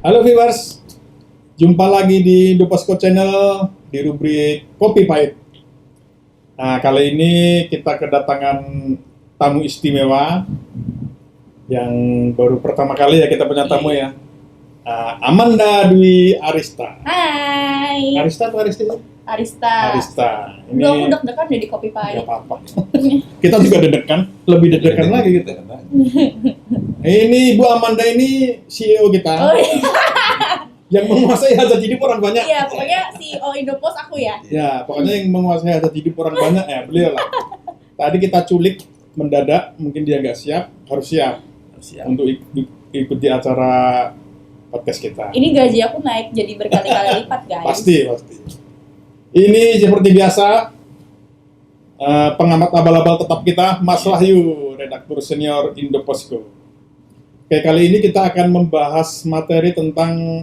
Halo viewers, jumpa lagi di Indopasco Channel di rubrik Kopi Pahit. Nah, kali ini kita kedatangan tamu istimewa yang baru pertama kali ya kita punya tamu ya. Amanda Dwi Arista. Hai. Arista atau Aristi? Arista. Arista. Ini Udah aku deg-degan deh di Kopi Pahit. nggak apa-apa. Kita juga deg-degan, lebih deg-degan lagi gitu. Ini Bu Amanda ini CEO kita. Oh iya. Yang menguasai hajat hidup orang banyak. Iya, pokoknya CEO Indopos aku ya. Ya, pokoknya yang menguasai hajat hidup orang banyak ya beliau lah. Tadi kita culik mendadak, mungkin dia nggak siap, harus siap untuk ikut di acara podcast kita. Ini gaji aku naik jadi berkali-kali lipat, guys. Pasti. Ini seperti biasa, pengamat abal-abal tetap kita, Mas Wahyu, redaktur senior Indopasco. Oke, kali ini kita akan membahas materi tentang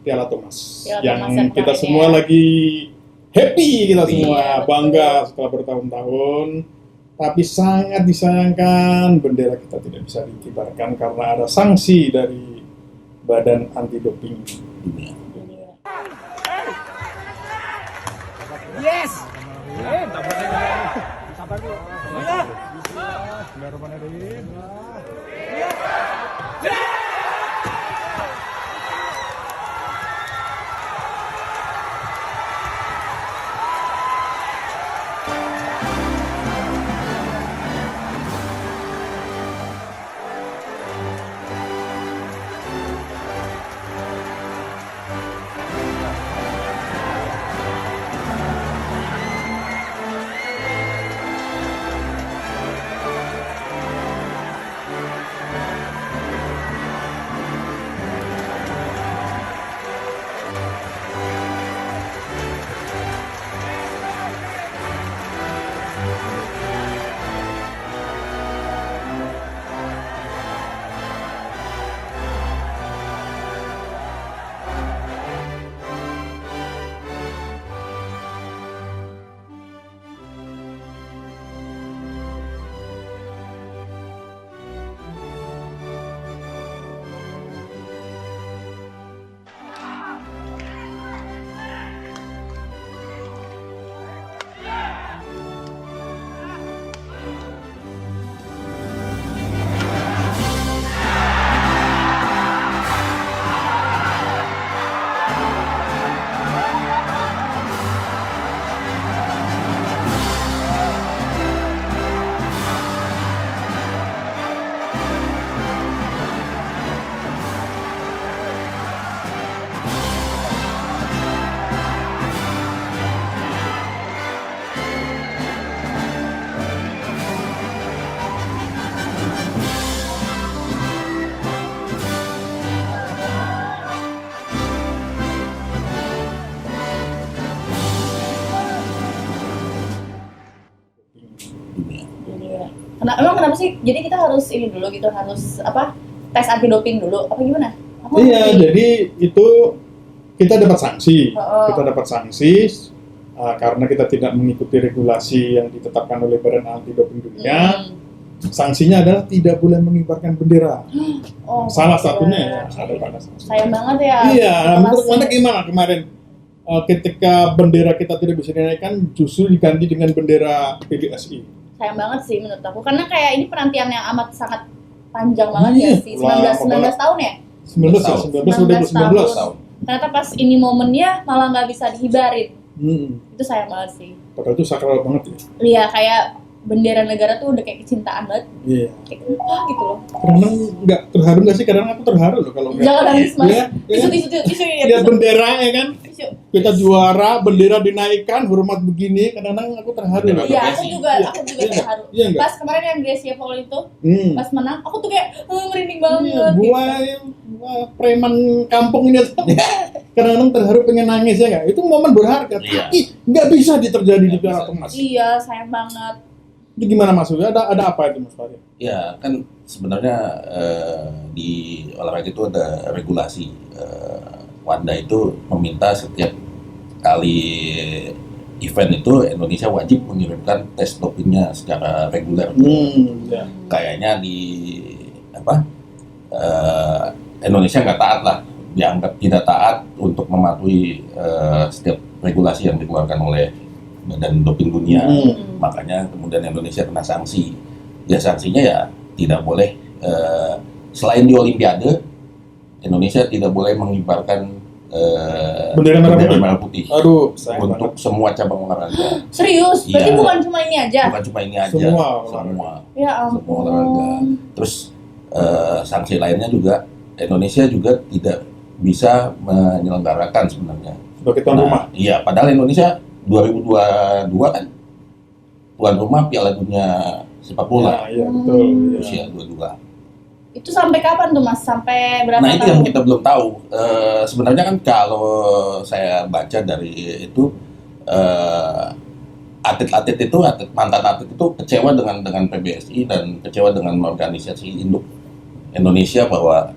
Piala Thomas. Yang kita semua lagi happy, kita semua bangga setelah bertahun-tahun. Tapi sangat disayangkan bendera kita tidak bisa dikibarkan karena ada sanksi dari Badan Anti Doping Dunia. Yes. Kenapa sih? Jadi kita harus ini dulu gitu, harus apa? Tes anti doping dulu. Apa gimana? Iya, jadi itu kita dapat sanksi. Kita dapat sanksi karena kita tidak mengikuti regulasi yang ditetapkan oleh Badan Anti Doping Dunia. Sanksinya adalah tidak boleh mengibarkan bendera. Salah satunya ya ada pada sanksi. Sayang banget ya. Iya, menurut Anda gimana kemarin ketika bendera kita tidak bisa dinaikkan justru diganti dengan bendera PBSI? Sayang banget sih menurut aku, karena kayak ini penantian yang amat sangat panjang banget ya sih. 19 tahun ya? 19 tahun. Ternyata pas ini momennya malah nggak bisa dihibarin. Itu sayang banget sih. Padahal itu sakral banget ya. Iya, kayak bendera negara tuh udah kayak kecintaan banget. Iya. Kayak kenapa gitu loh. Kadang nggak terharu nggak sih? Kadang aku terharu loh kalau nggak. Jangan nangis mas. Ya, Tisu ya. lihat bendera ya kan. Tisu. Kita juara, bendera dinaikkan, hormat begini. Kadang-kadang aku terharu. Iya, aku juga terharu. Iya, pas kemarin yang Gracia Paul itu, pas menang, aku tuh kayak merinding banget. Gua preman kampung ini kadang-kadang terharu pengen nangis ya nggak? Itu momen berharga. Tapi nggak bisa terjadi di Piala Thomas. Iya, sayang banget. Itu gimana maksudnya? Ada apa itu Mas Farid? Ya kan sebenarnya di olahraga itu ada regulasi. Wanda itu meminta setiap kali event itu Indonesia wajib mengirimkan tes dopingnya secara reguler. Ya. Kayaknya di Indonesia nggak taat lah dianggap tidak taat untuk mematuhi setiap regulasi yang dikeluarkan oleh Badan Doping Dunia. Makanya kemudian Indonesia kena sanksi. Ya sanksinya ya tidak boleh selain di Olimpiade, Indonesia tidak boleh mengibarkan Bendera merah putih Aduh, sayang untuk banget. semua cabang olahraga. Serius? Berarti Iya. bukan cuma ini aja? Bukan cuma ini aja, Semua Ya semua olahraga. ampun. Terus sanksi lainnya juga Indonesia juga tidak bisa menyelenggarakan sebenarnya. Sebagai tuan rumah. Iya, padahal Indonesia 2022 kan tuan rumah Piala Dunia Sepak Bola Iya, betul. Iya. Rusia 22. Itu sampai kapan tuh Mas? Sampai berapa Nah itu yang tahun? kita belum tahu. Sebenarnya kan kalau saya baca dari itu atlet-atlet itu, mantan atlet itu kecewa dengan PBSI dan kecewa dengan organisasi induk Indonesia bahwa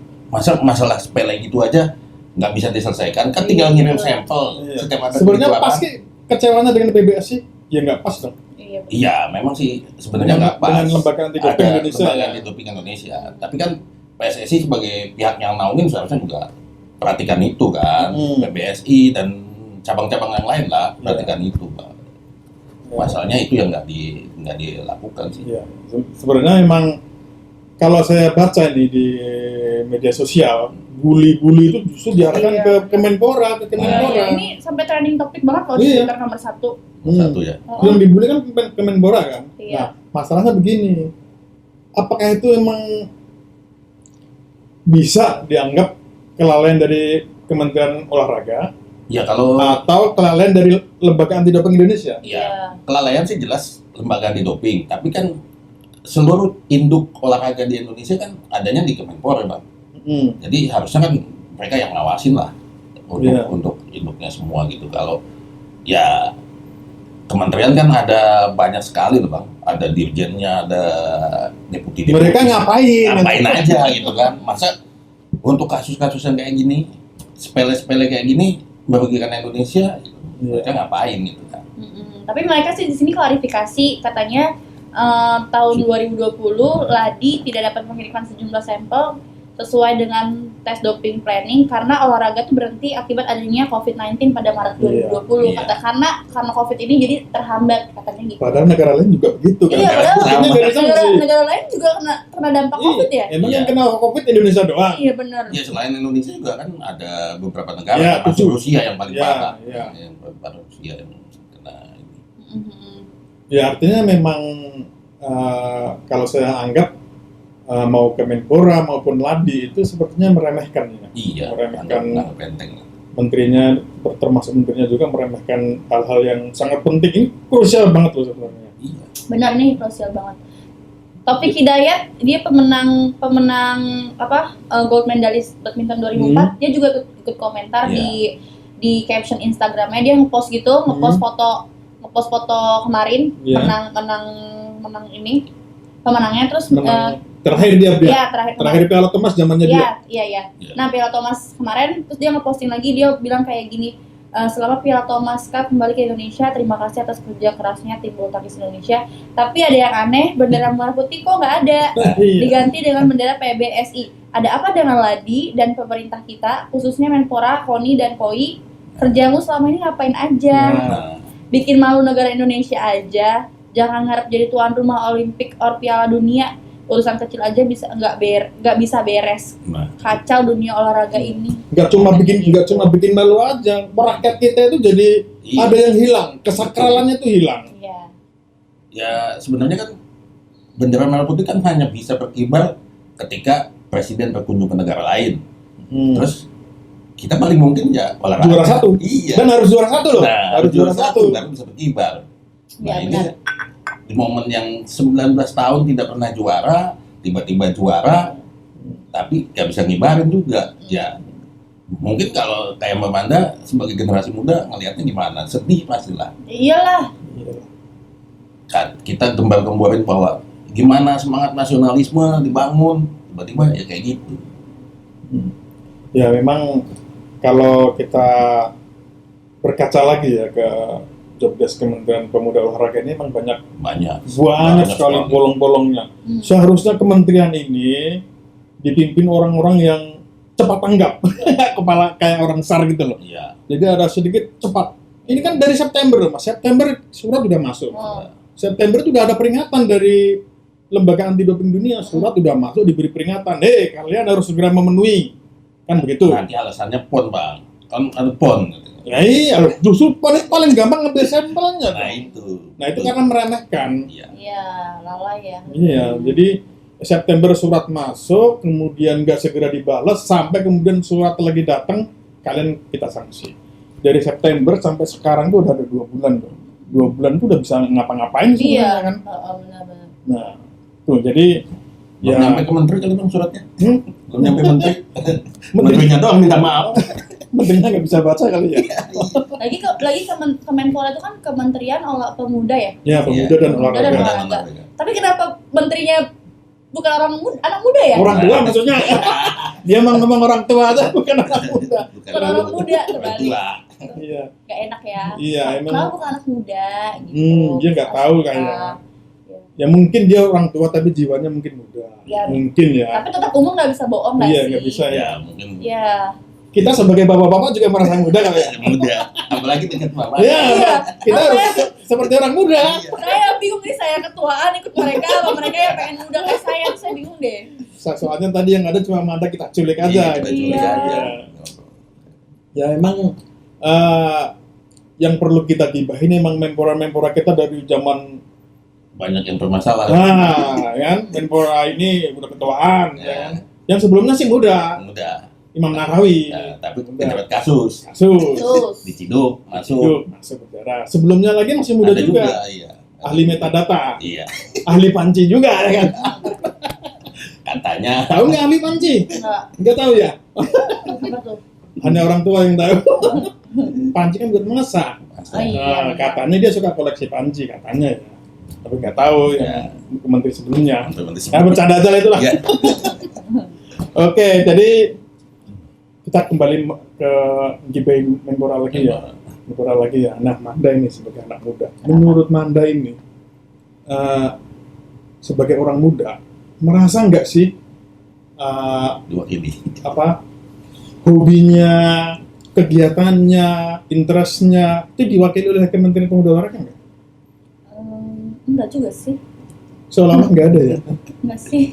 masalah sepele gitu aja nggak bisa diselesaikan. Kan tinggal ngirim sampel Iya. setiap ada Sebenarnya kejuaraan. pasti kecewanya dengan PBSI ya nggak pas dong. Iya. Iya, memang sih sebenarnya nggak pas. Dengan lembaga anti doping Ada Indonesia. lembaga Ya. anti doping Indonesia. Tapi kan PSSI sebagai pihak yang naungin seharusnya juga perhatikan itu kan. PBSI dan cabang-cabang yang lain lah perhatikan itu, Pak. Masalahnya itu yang nggak dilakukan sih. Iya. Sebenarnya memang kalau saya baca ini di media sosial, bully-bully itu justru diarahkan Iya. ke Kemenpora, ke Kemenpora. Iya, ini sampai trending topik banget loh di Iya. Twitter nomor 1. Satu ya. Yang dibully kan Kemenpora kan. Iya. Nah, masalahnya begini, apakah itu emang bisa dianggap kelalaian dari Kementerian Olahraga Ya kalau atau kelalaian dari Lembaga Anti Doping Indonesia? ya kelalaian sih jelas lembaga anti doping, tapi kan seluruh induk olahraga di Indonesia kan adanya di Kemenpora, Bang. Jadi harusnya kan mereka yang ngawasin lah Iya. untuk induknya semua gitu. Kalau ya kementerian kan ada banyak sekali loh, Bang. Ada dirjennya, ada deputi. Mereka ngapain aja gitu kan. Masa untuk kasus-kasus yang kayak gini, sepele-sepele kayak gini merugikan Indonesia, mereka ngapain gitu kan. Tapi mereka sih di sini klarifikasi katanya tahun 2020 Ladi tidak dapat mengirimkan sejumlah sampel sesuai dengan tes doping planning karena olahraga itu berhenti akibat adanya COVID-19 pada Maret 2020. Iya. Karena COVID ini jadi terhambat katanya gitu. Padahal negara lain juga begitu kan. Iya, padahal Ini dari sanksi. negara lain juga kena dampak COVID ya. Emang Iya. yang kena COVID Indonesia doang. Iya benar. Ya selain Indonesia juga kan ada beberapa negara, Ya, termasuk 7. Rusia yang paling Ya, parah. ya. Yang paling parah Rusia yang kena ini. Ya artinya memang kalau saya anggap mau Kemenpora maupun Ladi itu sepertinya meremehkan ya. Iya, Meremehkan anggap enteng. menterinya, termasuk menterinya juga meremehkan hal-hal yang sangat penting. Ini krusial banget loh sebenarnya. Iya. Benar nih, krusial banget. Taufik Hidayat, dia pemenang gold medalist badminton 2004. Dia juga ikut komentar Iya. di caption Instagramnya. Dia ngepost gitu, ngepost foto kemarin Iya. menang ini pemenangnya, terus Menang terakhir dia ya terakhir Piala Thomas zamannya dia. Iya. Iya. Nah, Piala Thomas kemarin, terus dia ngeposting lagi, dia bilang kayak gini, selama Piala Thomas Cup kembali ke Indonesia, terima kasih atas kerja kerasnya tim bulu tangkis Indonesia. Tapi ada yang aneh, bendera merah putih kok nggak ada, Iya. diganti dengan bendera PBSI. Ada apa dengan Ladi dan pemerintah kita, khususnya Menpora, KONI dan KOI? Kerjamu selama ini ngapain aja? Nah, Bikin malu negara Indonesia aja. Jangan harap jadi tuan rumah Olimpik or Piala Dunia. Urusan kecil aja nggak bisa beres. nah, Kacau dunia olahraga ini. Nggak cuma bikin malu aja, rakyat kita itu jadi iya. ada yang hilang, kesakralannya itu hilang. Iya. Ya sebenarnya kan bendera merah putih kan hanya bisa berkibar ketika presiden berkunjung ke negara lain. Terus kita paling mungkin ya olahraga. Juara satu. Iya. Dan harus juara satu loh. Nah, harus juara satu. baru bisa berkibar. Ya, Nah, ini benar. di momen yang 19 tahun tidak pernah juara, tiba-tiba juara, tapi nggak bisa ngibarin juga. Ya, mungkin kalau kayak Mbak Manda sebagai generasi muda ngelihatnya gimana? Sedih pastilah. Iyalah. Kan kita gembar-gemborin bahwa gimana semangat nasionalisme dibangun, tiba-tiba ya kayak gitu. Ya memang kalau kita berkaca lagi ya ke jobdesk Kementerian Pemuda Olahraga ini memang banyak sekali bolong-bolongnya. Seharusnya kementerian ini dipimpin orang-orang yang cepat tanggap, kepala kayak orang SAR gitu loh. Iya. Jadi ada sedikit cepat. Ini kan dari September loh, Mas. September surat udah masuk. Oh. September itu udah ada peringatan dari lembaga anti doping dunia, surat udah masuk diberi peringatan, kalian harus segera memenuhi, kan begitu. Nanti alasannya PON bang, kan ada PON. Gitu. Ya iya, justru paling gampang ngambil sampelnya. Nah itu karena meremehkan. Iya. Iya, lalai ya. Iya, jadi September surat masuk, kemudian nggak segera dibalas, sampai kemudian surat lagi datang, kalian kita sanksi. Dari September sampai sekarang tuh udah ada 2 bulan tuh. 2 bulan tuh udah bisa ngapa-ngapain sebenarnya Iya, kan. benar-benar. Nah, tuh jadi Belum nyampe ke menteri kali bang suratnya. Hmm? Belum nyampe menteri. Menteri Menterinya doang minta maaf. menterinya nggak bisa baca kali ya. Lagi Kemenpora itu kan Kementerian Pemuda ya. Ya, pemuda dan Pemuda dan olahraga. olahraga. Tapi kenapa menterinya bukan anak muda ya? Orang tua maksudnya. Dia ngomong orang tua aja, bukan anak muda. Bukan orang muda, Orang kebalik. tua. Iya. Gak enak ya. Iya, emang. Kenapa bukan anak muda gitu. Dia nggak tahu kayaknya. Ya mungkin dia orang tua tapi jiwanya mungkin muda. Ya. Mungkin ya. Tapi tetap umur nggak bisa bohong nggak Iya, sih? nggak bisa ya. Ya mungkin Iya. Kita sebagai bapak-bapak juga merasa muda kali ya. muda. Apalagi dengan mama. Iya, Iya. kita harus seperti orang muda. Saya bingung nih, saya ketuaan ikut mereka apa mereka yang pengen muda kayak saya bingung deh. Soalnya tadi yang ada cuma Manda kita culik aja. Iya, kita gitu. culik Iya. aja. Ya emang yang perlu kita tibahin emang menpora kita dari zaman Banyak yang bermasalah. kan menpora ini udah ketuaan Ya. ya kan. Yang sebelumnya sih muda, Muda. Imam Nahrawi. Ya, tapi Muda. terdapat kasus. Kasus. Terus. Diciduk, masuk. Yuk, masuk penjara. Sebelumnya lagi masih muda Ada juga. iya. Ahli metadata, Iya. ahli panci juga ya kan. Katanya. Tahu nggak ahli panci? Enggak. Nggak tahu ya. Apa tuh? Hanya orang tua yang tahu. Panci kan buat masak. Oh iya. Nah, katanya dia suka koleksi panci katanya ya. Tapi nggak tahu Ya. yang menteri sebelumnya. Menteri Ya bercanda aja lah itulah. Iya. Oke, jadi kita kembali ke GBI Menpora lagi ya. Menpora lagi ya. Nah, Manda ini sebagai anak muda. Menurut Manda ini sebagai orang muda merasa nggak sih Dua ini. hobinya, kegiatannya, interestnya itu diwakili oleh Kementerian Pemuda Olahraga nggak? Enggak juga sih. Seolah-olah nggak ada ya. Enggak sih.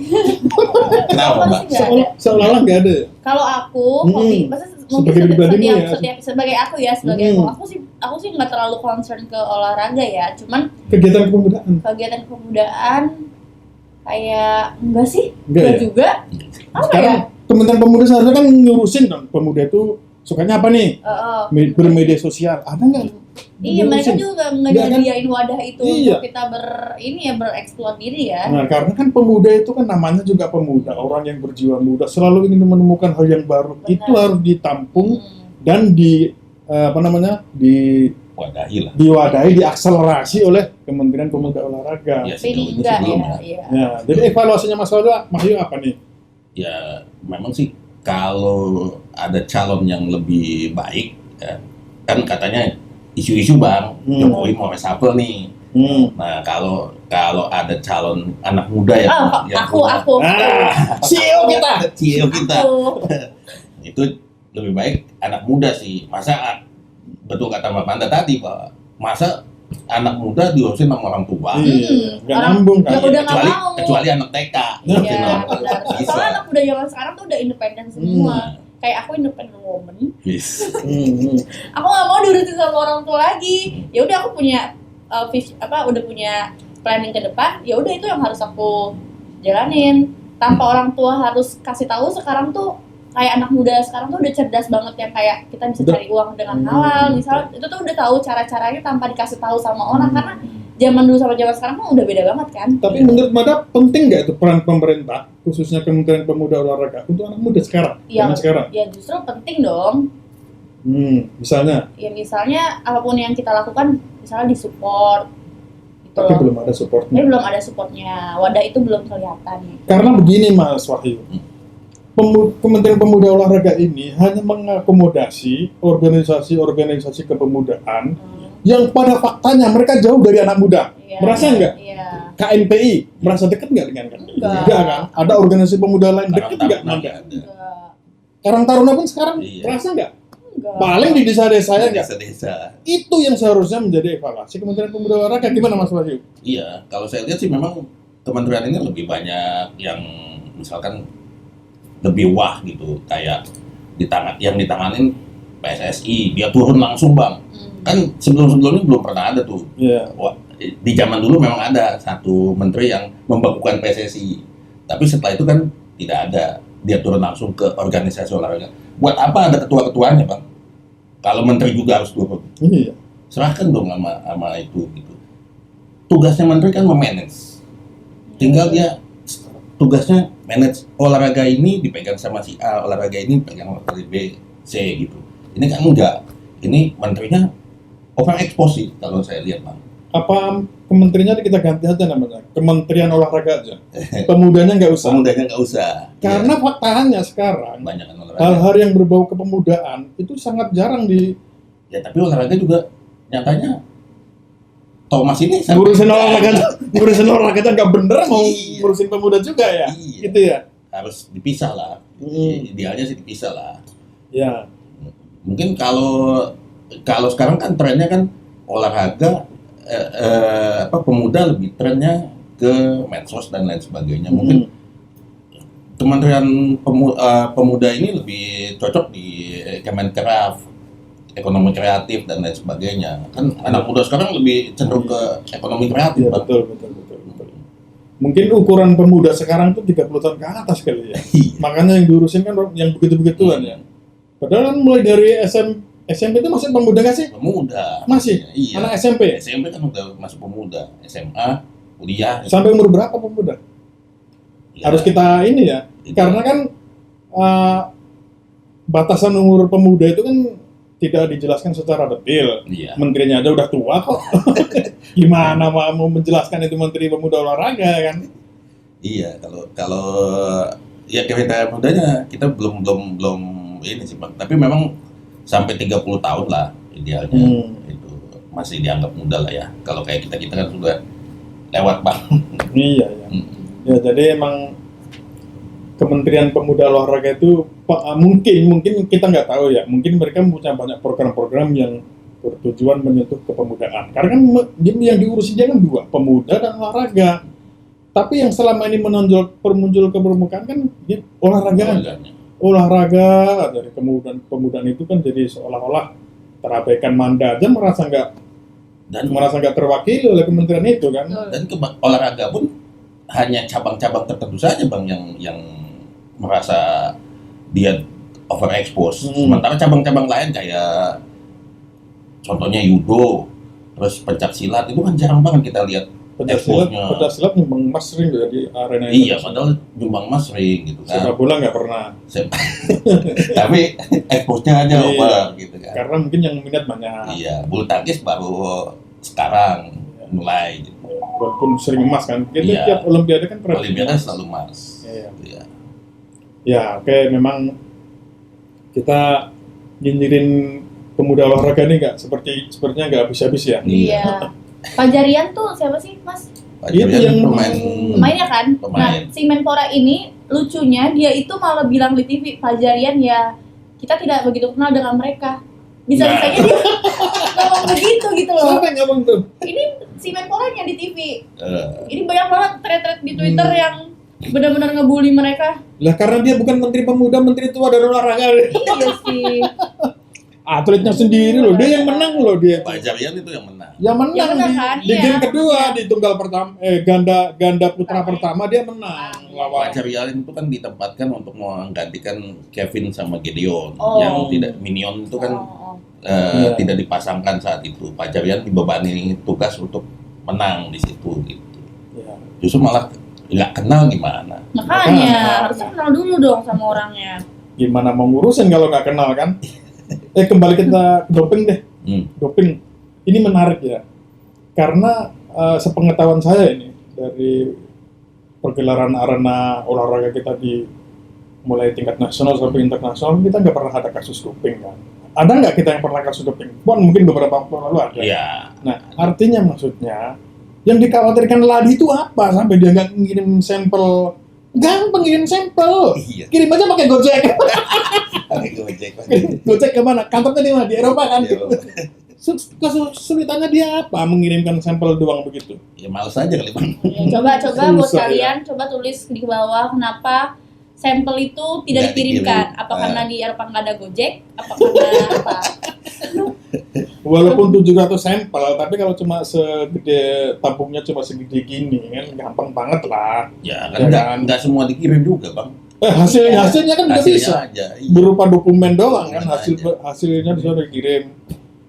Kenapa, Apa Mbak? sih nggak ada? Seolah-olah nggak ada ya. Kalau aku hobi, maksudnya mungkin Sebagai pribadimu setiap ya. sebagai aku ya, sebagai aku sih nggak terlalu concern ke olahraga ya, cuman Kegiatan kepemudaan. kegiatan kepemudaan kayak enggak sih, Enggak ya? juga. Apa Sekarang ya? Kementerian Pemuda seharusnya kan ngurusin dong pemuda itu sukanya apa nih? Bermedia sosial. Ada nggak? Iya, mereka juga Iya kan? ngejadiin wadah itu Iya. untuk kita bereksplor diri ya. Nah, karena kan pemuda itu kan namanya juga pemuda, orang yang berjiwa muda, selalu ingin menemukan hal yang baru. Benar. Itu harus ditampung Hmm. dan Wadahi lah. diwadahi, diakselerasi oleh Kementerian Pemuda Olahraga. Ya, Tapi ini sejauh ini enggak sih belum ya, ya. iya. Ya, jadi evaluasinya Mas Wahyu apa nih? Ya memang sih kalau ada calon yang lebih baik ya, kan katanya isu-isu bang Jokowi mau reshuffle nih. Nah kalau ada calon anak muda yang Aku CEO kita. CEO kita Aku. itu lebih baik anak muda sih. Masa betul kata Mbak Panda tadi Pak, masa anak muda diurusin sama orang tua. Iya, nggak Orang- nyambung kan? Ya udah nggak kecuali mau. kecuali anak TK. Iya, Gitu, no. benar. Bisa. Soalnya anak muda zaman sekarang tuh udah independen semua. Kayak aku independent woman. Yes. Aku nggak mau diurusin sama orang tua lagi. Ya udah aku punya udah punya planning ke depan. Ya udah itu yang harus aku jalanin. Tanpa orang tua harus kasih tahu. Sekarang tuh kayak anak muda sekarang tuh udah cerdas banget yang kayak kita bisa cari uang dengan halal. Misalnya itu tuh udah tahu cara-caranya tanpa dikasih tahu sama orang karena zaman dulu sama zaman sekarang tuh udah beda banget kan. Tapi menurut Mada penting nggak itu peran pemerintah, khususnya Kementerian Pemuda Olahraga untuk anak muda sekarang? Yang Zaman sekarang. ya justru penting dong. Misalnya. Ya misalnya apapun yang kita lakukan misalnya disupport gitu Tapi loh. belum ada supportnya. Tapi belum ada supportnya, wadah itu belum kelihatan. Karena begini Mas Wahyu, Kementerian Pemuda Olahraga ini hanya mengakomodasi organisasi-organisasi kepemudaan yang pada faktanya mereka jauh dari anak muda. Iya, Merasa nggak? Iya. KNPI merasa dekat nggak dengan KNPI? Enggak. Enggak kan? Ada organisasi pemuda lain dekat Karang nggak Taruna Manda? nggak ada. Enggak. Karang Taruna pun sekarang Iya. terasa nggak? Enggak. Paling di desa-desa ya nggak? Desa-desa. Itu yang seharusnya menjadi evaluasi Kementerian Pemuda dan Olahraga. Gimana Mas Wahyu? Iya, kalau saya lihat sih memang kementerian ini lebih banyak yang misalkan lebih wah gitu, kayak yang ditanganin PSSI, dia turun langsung bang. Kan sebelum-sebelumnya belum pernah ada tuh. Iya. Wah, di zaman dulu memang ada satu menteri yang membakukan PSSI, tapi setelah itu kan tidak ada, dia turun langsung ke organisasi olahraga. Buat apa ada ketua-ketuanya bang? Kalau menteri juga harus turun, Iya. serahkan dong sama itu gitu. Tugasnya menteri kan memanage, tinggal dia tugasnya manage olahraga ini dipegang sama si A, olahraga ini dipegang sama si B, C gitu. Ini kan enggak, ini menterinya overexpose sih kalau saya lihat bang. Apa kementeriannya kita ganti aja namanya? Kementerian Olahraga aja. Pemudanya nggak usah. Pemudanya nggak usah. Karena Ya, faktanya sekarang banyak kan olahraga. hal-hal yang berbau kepemudaan itu sangat jarang di Ya tapi olahraga juga nyatanya Thomas ini ngurusin olahraga nggak bener mau Iya. ngurusin pemuda juga ya. Iya. Gitu ya. harus dipisah lah. Idealnya sih dipisah lah. Ya. Mungkin kalau sekarang kan trennya kan olahraga pemuda lebih trennya ke medsos dan lain sebagainya. Mungkin Kementerian Pemuda ini lebih cocok di Kemenkraf, ekonomi kreatif dan lain sebagainya. Kan anak muda sekarang lebih cenderung ke ekonomi kreatif. Iya, Bang. betul. Mungkin ukuran pemuda sekarang tuh 30 tahun ke atas kali ya. Makanya yang diurusin kan yang begitu-begituan ya. Padahal kan mulai dari SMP itu masih pemuda nggak sih? Pemuda. Masih? Iya. Anak SMP? SMP kan udah masuk pemuda, SMA, kuliah. Sampai umur berapa pemuda? Ya, Harus kita ini ya. itu. Karena kan batasan umur pemuda itu kan tidak dijelaskan secara detail. Iya. Menterinya aja udah tua kok. Gimana mau menjelaskan itu Menteri Pemuda Olahraga kan? Iya, kalau ya kriteria mudanya kita belum ini sih Bang. Tapi memang sampai 30 tahun lah idealnya. Itu masih dianggap muda lah ya. Kalau kayak kita kan sudah lewat Bang. Iya ya. Ya jadi emang Kementerian Pemuda Olahraga itu mungkin kita nggak tahu ya. Mungkin mereka punya banyak program-program yang bertujuan menyentuh kepemudaan. Karena kan yang diurusin dia kan dua, pemuda dan olahraga. Tapi yang selama ini muncul ke permukaan kan olahraga kan. Olahraga dari kepemudaan itu kan jadi seolah-olah terabaikan Manda aja merasa nggak terwakili oleh kementerian itu kan. Dan olahraga pun hanya cabang-cabang tertentu saja Bang yang merasa dia overexpose. Sementara cabang-cabang lain kayak contohnya judo, terus pencak silat itu kan jarang banget kita lihat Pencak silat nyumbang emas sering ya di arena itu. Iya, padahal nyumbang emas sering gitu kan. Sepak bola nggak pernah. Tapi expose-nya aja over gitu kan. Karena mungkin yang minat banyak. Iya, bulu tangkis baru sekarang mulai gitu. Walaupun sering emas kan. Kita Iya. tiap Olimpiade kan pernah. Olimpiade selalu emas. Iya. Iya. Ya, oke, memang kita nyinyirin pemuda olahraga ini sepertinya nggak habis-habis ya. Iya. Fajarian tuh siapa sih, Mas? Itu yang Pemainnya kan? Nah, si Menpora ini lucunya dia itu malah bilang di TV, Fajarian ya kita tidak begitu kenal dengan mereka. Bisa-bisanya dia ngomong begitu gitu loh. Siapa yang ngomong tuh? Ini si Menporanya di TV. Ini banyak banget thread-thread di Twitter yang benar-benar ngebully mereka. Lah karena dia bukan menteri pemuda, menteri tua dan olahraga. Iya sih. Atletnya sendiri loh, dia yang menang loh dia. Fajarian itu yang menang. Yang menang Yang menang kan? di Iya. game kedua di tunggal pertama ganda putra pertama dia menang lawan. Fajarian itu kan ditempatkan untuk menggantikan Kevin sama Gideon Oh. yang tidak minion itu kan Iya. tidak dipasangkan saat itu. Fajarian dibebani tugas untuk menang di situ gitu. Ya. Justru malah nggak kenal gimana. Makanya harusnya kenal dulu dong sama orangnya. Gimana mau ngurusin kalau nggak kenal kan? Kembali kita ke doping deh. Doping ini menarik ya, karena sepengetahuan saya ini dari pergelaran arena olahraga kita di mulai tingkat nasional sampai internasional kita nggak pernah ada kasus doping kan? Ada nggak kita yang pernah kasus doping? Mungkin beberapa waktu lalu ada. Iya. Nah artinya maksudnya yang dikhawatirkan Ladi itu apa sampai dia nggak ngirim sampel Gampang kirim sampel. Iya. Kirim aja pakai Gojek. Pakai Gojek. Gojek kemana? Kantornya di mana? Di Eropa kan? Iya, Bang. Kesulitannya dia apa? Mengirimkan sampel doang begitu. Ya males aja kali Bang. Ya, coba buat Susah, kalian coba tulis di bawah kenapa sampel itu tidak Nggak dikirimkan. dikirim. Apa karena di Eropa nggak ada Gojek? Apa karena apa? Walaupun 700 sampel, tapi kalau cuma segede tabungnya cuma segede gini kan gampang banget lah. Ya Ya kan kan? nggak semua dikirim juga Bang. Hasilnya kan nggak Hasilnya bisa. aja. Iya. Berupa dokumen doang kan Dokumen hasilnya bisa dikirim.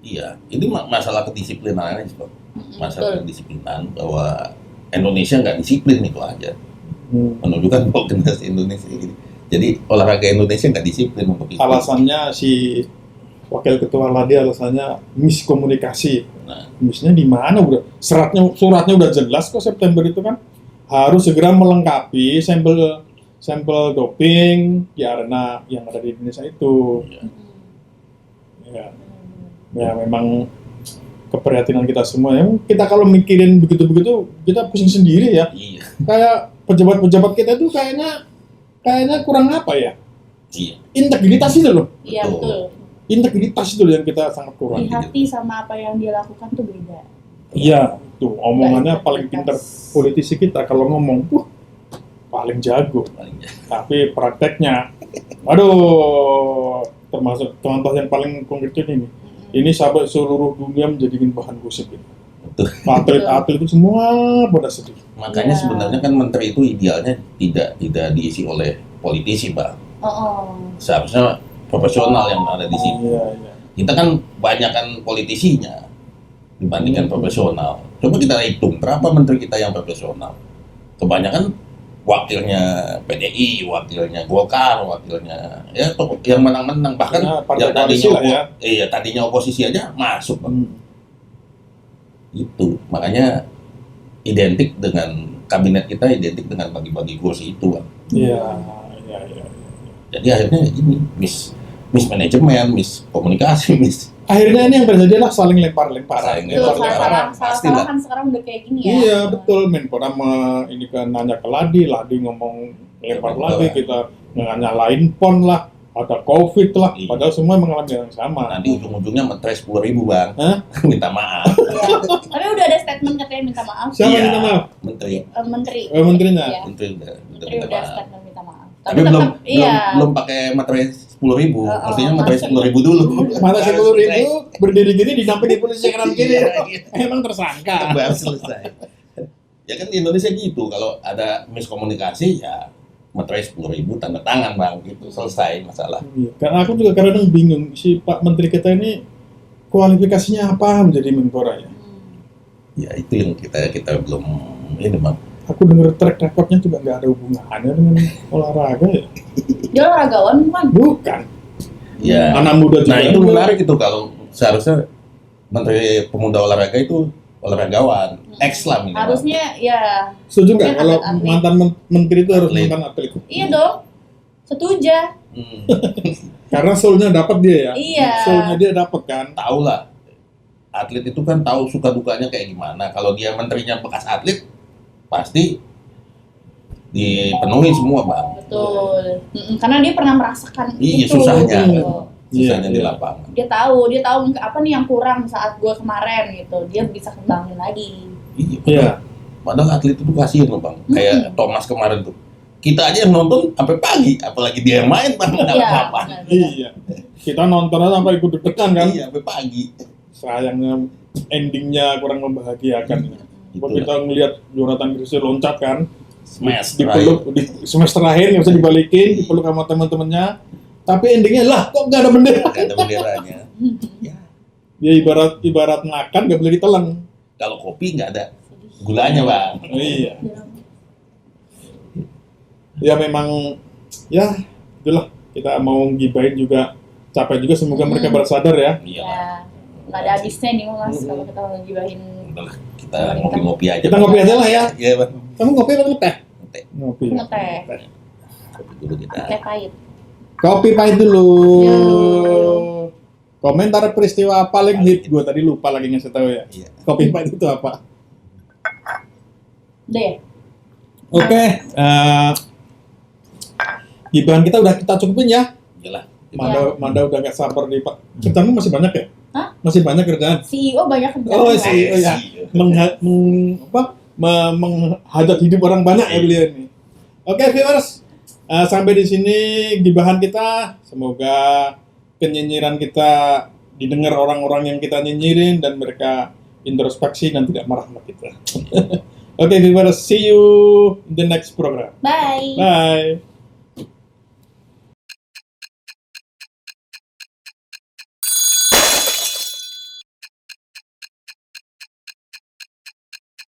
Iya, ini masalah kedisiplinan aja Bang. Masalah Betul. kedisiplinan bahwa Indonesia nggak disiplin itu aja. Menunjukkan organisasi Indonesia ini. Jadi olahraga Indonesia nggak disiplin untuk itu. Alasannya si wakil ketua Ladi alasannya miskomunikasi. Nah, Misnya di mana udah suratnya udah jelas kok September itu kan harus segera melengkapi sampel doping di arena yang ada di Indonesia itu. ya. Ya memang keprihatinan kita semua. Ya, kita kalau mikirin begitu-begitu kita pusing sendiri ya. Iya, Kayak pejabat-pejabat kita tuh kayaknya kurang apa ya? iya. Integritas itu loh. Iya Betul. betul. Integritas itu loh yang kita sangat kurang. Di hati sama apa yang dia lakukan tuh beda. Iya, tuh omongannya Nggak paling pintar integritas. politisi kita kalau ngomong, paling jago. Paling jago. Tapi prakteknya, aduh, termasuk contoh yang paling konkret ini. Ini sampai seluruh dunia menjadikan bahan gosip itu. Betul. Atlet-atlet itu semua pada sedih. Makanya Ya. sebenarnya kan menteri itu idealnya tidak diisi oleh politisi, Bang. Oh. Seharusnya profesional yang ada di sini. Iya, iya. Kita kan banyakan politisinya dibandingkan profesional. Coba kita hitung berapa menteri kita yang profesional. Kebanyakan wakilnya PDI, wakilnya Golkar, wakilnya ya yang menang-menang bahkan Ya, partai yang tadinya koalisi lah ya. tadinya oposisi aja masuk, Bang. Hmm. Itu makanya identik dengan kabinet kita identik dengan bagi-bagi kursi itu, Bang. Iya, iya, iya. Jadi akhirnya ini mismanajemen, miskomunikasi, Akhirnya ini yang terjadi adalah saling lempar-lemparan. Saling Betul, lempar-lemparan. salah Pastilah. kan sekarang udah kayak gini ya. Iya betul, Menpora ini kan nanya ke Ladi ngomong lempar Betul. lagi, kita nyalain PON lah, ada COVID lah, Iya. padahal semua mengalami yang sama. Nanti ujung-ujungnya mentres 10.000, Bang. Hah? Minta maaf. Iya. Tapi udah ada statement katanya minta maaf. Siapa Iya. minta maaf? Menteri. Menteri. Menterinya? Iya. Menteri udah Menteri minta udah maaf. statement minta maaf. Tapi iya. belum pakai materai 10.000. Oh, Maksudnya materai maksudnya. 10.000 dulu. Mata Baru 10.000 selesai. berdiri gini didampingi polisi kanan kiri. Iya, iya. Emang tersangka. Baru selesai. Ya kan di Indonesia gitu, kalau ada miskomunikasi ya materai 10.000 tanda tangan, Bang, gitu selesai masalah. Iya, karena aku juga kadang bingung si Pak Menteri kita ini kualifikasinya apa menjadi Menpora ya. Ya itu yang kita belum ini, Bang. Aku dengar track recordnya juga nggak ada hubungannya dengan olahraga ya. Dia olahragawan bukan? Bukan. Ya. Anak muda juga. Nah itu menarik itu kalau seharusnya Menteri Pemuda Olahraga itu olahragawan, ex lah minimal. Harusnya ya. Setuju nggak Mungkin kalau atlet-atlet. mantan menteri itu harus Atlet. mantan atlet? Iya dong. Setuju. Hmm, Karena soulnya dapat dia ya. Iya. Soulnya dia dapat kan. tahu lah. Atlet itu kan tahu suka dukanya kayak gimana. Kalau dia menterinya bekas atlet, pasti dipenuhi semua, Bang. Betul. Karena dia pernah merasakan Iya, itu. susahnya. Gitu. Susahnya Iya, di iya. lapangan. Dia tahu mungkin apa nih yang kurang saat gue kemarin gitu. Dia bisa kembangin lagi. Iya. Padahal atlet itu kasihan loh, Bang. Kayak Thomas kemarin tuh. Kita aja yang nonton sampai pagi, apalagi dia yang main, Bang. Nggak Iya. apa-apa. benar-benar. Iya. Kita nontonnya sampai ikut deg-degan kan. Iya, sampai pagi. Sayangnya endingnya kurang membahagiakan. Buat Itulah. kita ngelihat Jonathan Christie loncat kan, Smash dipeluk di semester terakhir nggak bisa dibalikin, dipeluk sama teman-temannya. Tapi endingnya lah kok nggak ada bendera. Nggak ada benderanya. Ya, Ya ibarat makan nggak boleh ditelan. kalau kopi nggak ada gulanya, Bang. Iya. Ya memang ya itulah kita mau gibahin juga capek juga, semoga mereka baru sadar ya. Iya. Ya. Nggak ada habisnya nih Mas kalau kita ngegibahin. Udahlah, kita ngopi-ngopi aja. Kita ngopi aja lah ya. Iya, Bang. Kamu ngopi atau ngeteh? Ngeteh. Ngopi. Ngeteh. Kopi dulu kita. Teh pahit. Kopi pahit dulu. Yo. Komentar peristiwa paling hit gue tadi lupa lagi ngasih tahu ya. Iya. Kopi pahit itu apa? Udah ya? Oke, gibahan kita udah kita cukupin ya. Iyalah. Manda udah gak sabar nih Pak. Kerjaanmu masih banyak ya? Hah? Masih banyak kerjaan. CEO banyak kerjaan. Oh, Pak. CEO ya. Menghajat hidup orang banyak ya beliau ini. Oke viewers, sampai di sini gibahan kita. Semoga kenyinyiran kita didengar orang-orang yang kita nyinyirin dan mereka introspeksi dan tidak marah sama kita. Oke viewers, see you in the next program. Bye. Bye.